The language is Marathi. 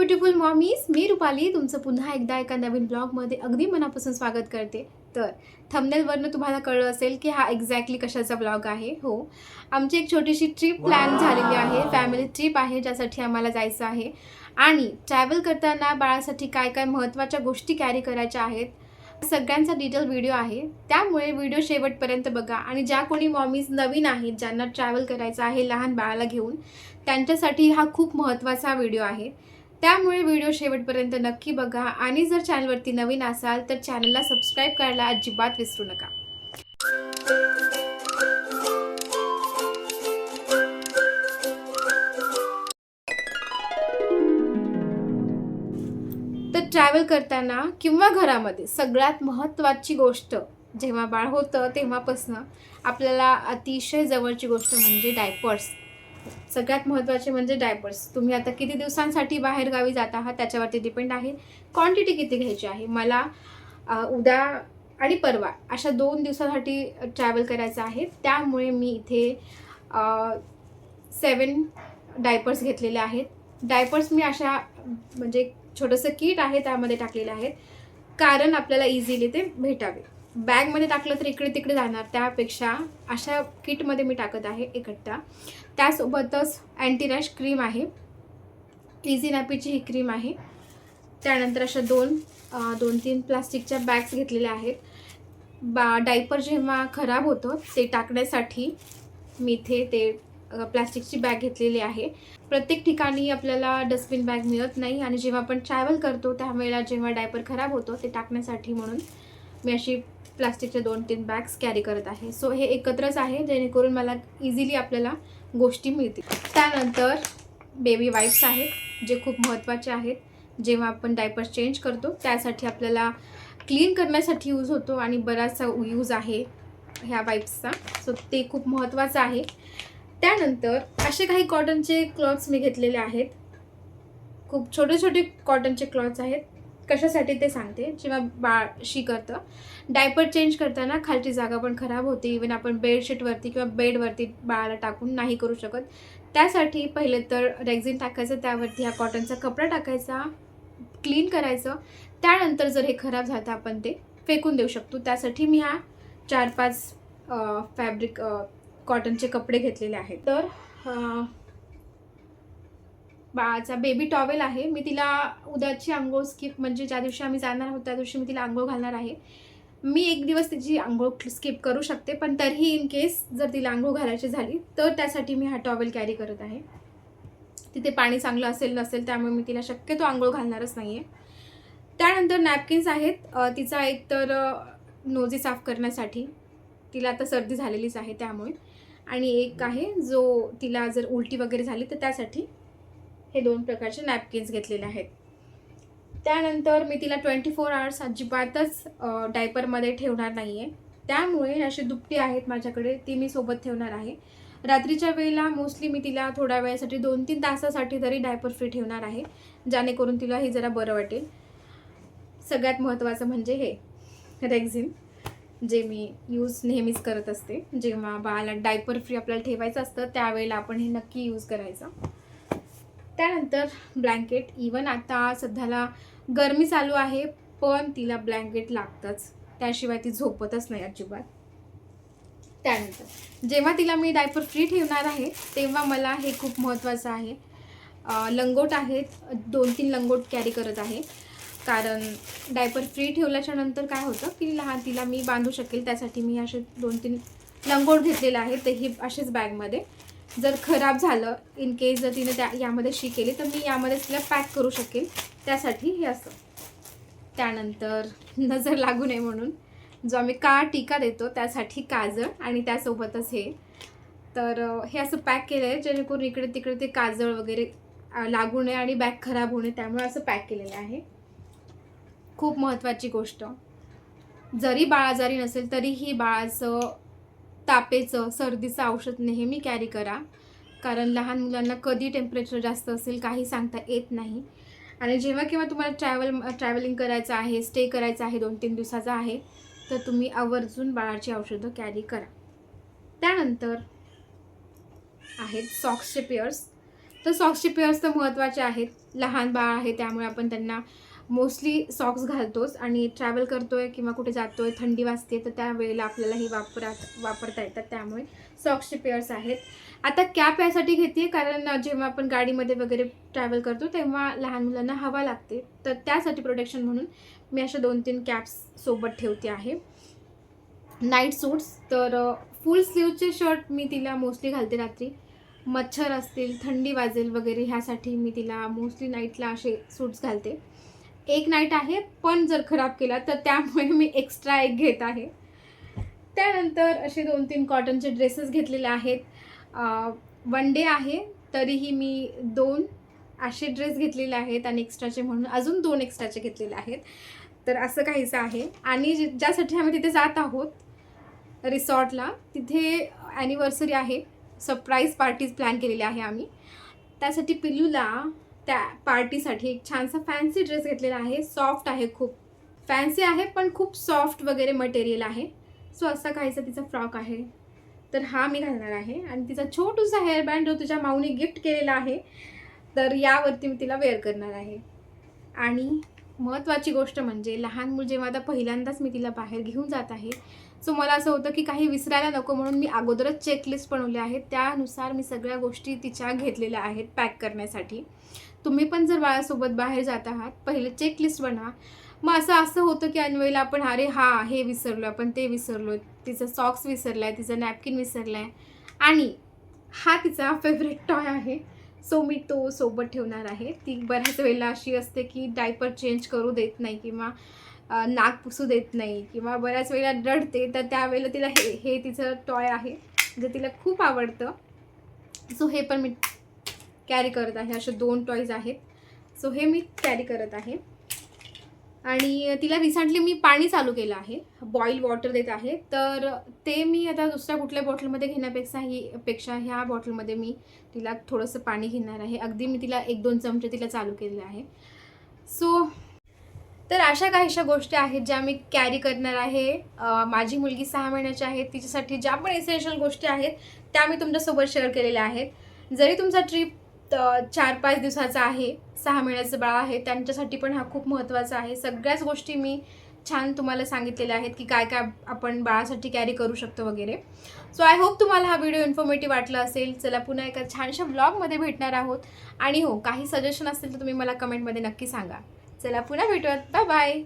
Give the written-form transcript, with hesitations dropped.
ब्युटिफुल मॉमीज, मी रुपाली तुमचं पुन्हा एकदा एका नवीन ब्लॉगमध्ये अगदी मनापासून स्वागत करते. तर थंबनेलवरनं तुम्हाला कळलं असेल की हा एक्झॅक्टली कशाचा ब्लॉग आहे. हो, आमची एक छोटीशी ट्रिप प्लॅन झालेली आहे. फॅमिली ट्रिप आहे ज्यासाठी आम्हाला जायचं आहे. आणि ट्रॅव्हल करताना बाळासाठी काय काय महत्त्वाच्या गोष्टी कॅरी करायच्या आहेत सगळ्यांचा डिटेल व्हिडिओ आहे. त्यामुळे व्हिडिओ शेवटपर्यंत बघा. आणि ज्या कोणी मॉमीज नवीन आहेत ज्यांना ट्रॅव्हल करायचं आहे लहान बाळाला घेऊन, त्यांच्यासाठी हा खूप महत्त्वाचा व्हिडिओ आहे. त्यामुळे व्हिडिओ शेवटपर्यंत नक्की बघा. आणि जर चॅनलवरती नवीन असाल तर चॅनलला सबस्क्राईब करायला अजिबात विसरू नका. तर ट्रॅव्हल करताना किंवा घरामध्ये सगळ्यात महत्त्वाची गोष्ट जेव्हा बाळ होतं तेव्हापासून आपल्याला अतिशय जवळची गोष्ट म्हणजे डायपर्स. सगळ्यात महत्त्वाचे म्हणजे डायपर्स. तुम्ही आता किती दिवसांसाठी बाहेर गावी जात आहात त्याच्यावरती डिपेंड आहे. क्वांटिटी किती घ्यायची आहे. मला उद्या आणि परवा अशा 2 दिवसासाठी ट्रॅव्हल करायचं आहे. त्यामुळे मी इथे 7 डायपर्स घेतलेले आहेत. डायपर्स मी अशा म्हणजे छोटंसं किट आहे त्यामध्ये टाकलेलं आहे, कारण आपल्याला इझिली ते भेटावे. बॅगमध्ये टाकलं तर इकडे तिकडे जाणार, त्यापेक्षा अशा किटमध्ये मी टाकत आहे एकट्टा. त्यासोबतच अँटी रॅश क्रीम आहे, इझी नॅपीची ही क्रीम आहे. त्यानंतर अशा 2-3 प्लास्टिकच्या बॅग्स घेतलेल्या आहेत. डायपर जेव्हा खराब होतं ते टाकण्यासाठी मी इथे ते प्लास्टिकची बॅग घेतलेली आहे. प्रत्येक ठिकाणी आपल्याला डस्टबिन बॅग मिळत नाही आणि जेव्हा आपण ट्रॅव्हल करतो त्यावेळेला जेव्हा डायपर खराब होतो ते टाकण्यासाठी म्हणून मी अशी प्लास्टिकच्या 2-3 बॅग्स कॅरी करत आहे. सो हे एकत्रच आहे जेणेकरून मला इझिली आपल्याला गोष्टी मिळतील. त्यानंतर बेबी वाईप्स आहेत जे खूप महत्त्वाचे आहेत. जेव्हा आपण डायपर चेंज करतो त्यासाठी आपल्याला क्लीन करण्यासाठी यूज होतो आणि बराचसा यूज आहे ह्या वाईप्सचा. सो ते खूप महत्त्वाचं आहे. त्यानंतर असे काही कॉटनचे क्लॉथ्स मी घेतलेले आहेत. खूप छोटे छोटे कॉटनचे क्लॉथ्स आहेत. कशासाठी ते सांगते. जेव्हा बाळ शी करतं डायपर चेंज करताना खालची जागा पण खराब होते. इवन आपण बेडशीटवरती किंवा बेडवरती बाळाला टाकून नाही करू शकत. त्यासाठी पहिले तर रेक्झिन टाकायचं, त्यावरती हा कॉटनचा कपडा टाकायचा, क्लीन करायचं. त्यानंतर जर हे खराब झालं आपण ते फेकून देऊ शकतो. त्यासाठी मी हा 4-5 फॅब्रिक कॉटनचे कपडे घेतलेले आहेत. तर बाळाचा बेबी टॉवेल आहे. मी तिला उद्याची अंघोळ स्किप म्हणजे ज्या दिवशी आम्ही जाणार आहोत त्या दिवशी मी तिला अंघोळ घालणार आहे. मी एक दिवस तिची अंघोळ स्किप करू शकते, पण तरीही इन केस जर तिला अंघोळ घालायची झाली तर त्यासाठी मी हा टॉवेल कॅरी करत आहे. तिथे पाणी चांगलं असेल नसेल त्यामुळे मी तिला शक्यतो अंघोळ घालणारच नाही आहे. त्यानंतर नॅपकिन्स आहेत. तिचा एक तर नोजी साफ करण्यासाठी, तिला आता सर्दी झालेलीच आहे त्यामुळे, आणि एक आहे जो तिला जर उलटी वगैरे झाली तर त्यासाठी. हे 2 प्रकारचे नॅपकिन्स घेतलेले आहेत. त्यानंतर मी तिला 24 आवर्स अजिबातच डायपरमध्ये ठेवणार नाही आहे. त्यामुळे अशी दुपटी आहेत माझ्याकडे, ती मी सोबत ठेवणार आहे. रात्रीच्या वेळेला मोस्टली मी तिला थोड्या वेळासाठी 2-3 तासासाठी तरी डायपर फ्री ठेवणार आहे, जेणेकरून तिलाही जरा बरं वाटेल. सगळ्यात महत्त्वाचं म्हणजे हे रेक्झिन जे मी यूज नेहमीच करत असते. जेव्हा बाळाला डायपर फ्री आपल्याला ठेवायचं असतं त्यावेळेला आपण हे नक्की यूज करायचं. त्यानंतर ब्लँकेट. इवन आता सध्याला गरमी चालू आहे पण तिला ब्लँकेट लागतंच, त्याशिवाय ती झोपतच नाही अजिबात. त्यानंतर जेव्हा तिला मी डायपर फ्री ठेवणार आहे तेव्हा मला हे खूप महत्त्वाचं आहे. लंगोट आहेत, 2-3 लंगोट कॅरी करत आहे, कारण डायपर फ्री ठेवल्याच्या नंतर काय होतं की तिला मी बांधू शकेल. त्यासाठी मी असे 2-3 लंगोट घेतलेले आहेत. तेही असेच बॅगमध्ये. जर खराब झालं इन केस जर तिने यामध्ये शी केली तर मी यामध्येच तिला पॅक करू शकेल, त्यासाठी हे असं. त्यानंतर नजर लागू नये म्हणून जो आम्ही काळा टीका देतो त्यासाठी काजळ आणि त्यासोबतच हे. तर हे असं पॅक केलं आहे जेणेकरून इकडे तिकडे ते काजळ वगैरे लागू नये आणि बॅग खराब होऊ नये, त्यामुळे असं पॅक केलेलं आहे. खूप महत्त्वाची गोष्ट, जरी बाळ आजारी नसेल तरीही बाळाचं तापेचं सर्दीचं औषध नेहमी कॅरी करा, कारण लहान मुलांना कधी टेम्परेचर जास्त असेल काही सांगता येत नाही. आणि जेव्हा केव्हा तुम्हाला ट्रॅव्हलिंग करायचं आहे, स्टे करायचं आहे, 2-3 दिवसाचा आहे, तर तुम्ही आवर्जून बाळाची औषधं कॅरी करा. त्यानंतर आहेत सॉक्सचे पेअर्स. तर सॉक्सचे पेअर्स तर महत्त्वाचे आहेत. लहान बाळ आहे त्यामुळे आपण त्यांना मोस्टली सॉक्स घालतोच आणि ट्रॅव्हल करतोय किंवा कुठे जातोय, थंडी वाजते, तर त्यावेळेला आपल्याला ही वापरता येतात. त्यामुळे सॉक्सचे पेअर्स आहेत. आता कॅप यासाठी घेते कारण जेव्हा आपण गाडीमध्ये वगैरे ट्रॅव्हल करतो तेव्हा लहान मुलांना हवा लागते, तर त्यासाठी प्रोटेक्शन म्हणून मी अशा 2-3 कॅप्स सोबत ठेवते आहे. नाईट सूट्स तर फुल स्लीवचे शर्ट मी तिला मोस्टली घालते रात्री. मच्छर असतील, थंडी वाजेल वगैरे ह्यासाठी मी तिला मोस्टली नाईटला असे सूट्स घालते. एक नाईट आहे, पण जर खराब केला तर त्यामुळे मी एक्स्ट्रा एक घेत आहे. त्यानंतर असे 2-3 कॉटनचे ड्रेसेस घेतलेले आहेत. वन डे आहे तरीही मी 2 असे ड्रेस घेतलेले आहेत आणि एक्स्ट्राचे म्हणून अजून 2 एक्स्ट्राचे घेतलेले आहेत. तर असं काहीसं आहे. आणि ज्यासाठी आम्ही तिथे जात आहोत रिसॉर्टला, तिथे ॲनिव्हर्सरी आहे, सरप्राईज पार्टीज प्लॅन केलेली आहे आम्ही. त्यासाठी पिल्लूला त्या पार्टीसाठी एक छानसा फॅन्सी ड्रेस घेतलेला आहे. सॉफ्ट आहे, खूप फॅन्सी आहे पण खूप सॉफ्ट वगैरे मटेरियल आहे. सो असा काहीसा तिचा फ्रॉक आहे, तर हा मी घालणार आहे. आणि तिचा छोटूसा हेअरबँड जो तिच्या माऊने गिफ्ट केलेला आहे, तर यावरती मी तिला वेअर करणार आहे. आणि महत्त्वाची गोष्ट म्हणजे लहान मूल जेव्हा आता पहिल्यांदाच मी तिला बाहेर घेऊन जात आहे, सो मला असं होतं की काही विसरायला नको म्हणून मी अगोदरच चेकलिस्ट बनवली आहे. त्यानुसार मी सगळ्या गोष्टी तिच्या घेतलेल्या आहेत पॅक करण्यासाठी. तुम्ही पण जर बाळासोबत बाहेर जात आहात, पहिले चेकलिस्ट बनवा. मग असं होतं की ऐनवेळेला आपण अरे हां, हे विसरलो, आपण ते विसरलो, तिचं सॉक्स विसरला आहे, तिचं नॅपकिन विसरला आहे. आणि हा तिचा फेवरेट टॉय आहे, सो मी तो सोबत ठेवणार आहे. ती बऱ्याच वेळेला अशी असते की डायपर चेंज करू देत नाही किंवा नाक पुसू देत नाही किंवा बऱ्याच वेळेला रडते, तर त्यावेळेला तिला हे तिचं टॉय आहे जे तिला खूप आवडतं. सो हे पण मी कॅरी करत आहे. असे 2 टॉयज आहेत, सो हे मी कॅरी करत आहे. आणि तिला रिसेंटली मी पाणी चालू केलं आहे, बॉईल वॉटर देत आहे. तर ते मी आता दुसऱ्या कुठल्या बॉटलमध्ये घेण्यापेक्षा ह्या बॉटलमध्ये मी तिला थोडंसं पाणी घेणार आहे. अगदी मी तिला 1-2 चमचे तिला चालू केलेले आहे. सो तर अशा काहीशा गोष्टी आहेत ज्या मी कॅरी करणार आहे. माझी मुलगी 6 महिन्याची आहे, तिच्यासाठी ज्या पण एसेन्शियल गोष्टी आहेत त्या मी तुमच्यासोबत शेअर केलेल्या आहेत. जरी तुमचा ट्रिप 4-5 दिवसाचा आहे, 6 महिन्याचं बाळ आहे, त्यांच्यासाठी पण हा खूप महत्त्वाचा आहे. सगळ्याच गोष्टी मी छान तुम्हाला सांगितलेल्या आहेत की काय काय आपण बाळासाठी कॅरी करू शकतो वगैरे. सो आय होप तुम्हाला हा व्हिडिओ इन्फॉर्मेटिव्ह वाटला असेल. चला पुन्हा एका छानशा ब्लॉगमध्ये भेटणार आहोत. आणि हो, काही सजेशन असतील तर तुम्ही मला कमेंटमध्ये नक्की सांगा. चला पुन्हा भेटूयात. Bye bye.